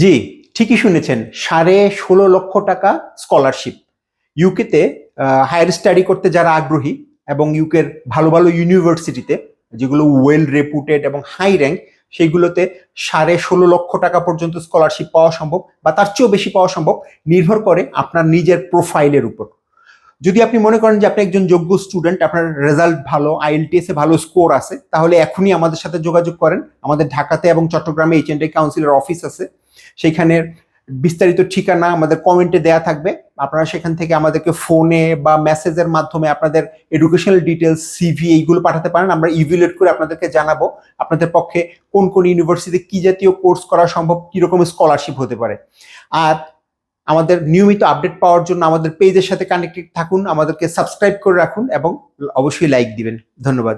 জি, ঠিকই শুনেছেন। 16.5 টাকা স্কলারশিপ। ইউকেতে হায়ার স্টাডি করতে যারা আগ্রহী এবং ইউকের ভালো ভালো ইউনিভার্সিটিতে, যেগুলো ওয়েল রেপুটেড এবং হাই র্যাঙ্ক, সেইগুলোতে 16.5 টাকা পর্যন্ত স্কলারশিপ পাওয়া সম্ভব, বা তার চেয়েও বেশি পাওয়া সম্ভব। নির্ভর করে আপনার নিজের প্রোফাইলের উপর। যদি আপনি মনে করেন যে আপনি একজন যোগ্য স্টুডেন্ট, আপনার রেজাল্ট ভালো, IELTS এ ভালো স্কোর আছে, তাহলে এখনই আমাদের সাথে যোগাযোগ করেন। আমাদের ঢাকাতে এবং চট্টগ্রামে HND কাউন্সিলের অফিস আছে। সেইখানে বিস্তারিত ঠিকানা আমাদের কমেন্টে দেয়া থাকবে। আপনারা সেখান থেকে আমাদেরকে ফোনে বা মেসেজের মাধ্যমে আপনাদের এডুকেশনাল ডিটেলস, সিভি এইগুলো পাঠাতে পারেন। আমরা ইভ্যালুয়েট করে আপনাদেরকে জানাবো আপনাদের পক্ষে কোন কোন ইউনিভার্সিটিতে কি জাতীয় কোর্স করা সম্ভব, কিরকম স্কলারশিপ হতে পারে। আর আমাদের নিয়মিত আপডেট পাওয়ার জন্য আমাদের পেজের সাথে কানেক্টেড থাকুন, আমাদেরকে সাবস্ক্রাইব করে রাখুন এবং অবশ্যই লাইক দিবেন। ধন্যবাদ।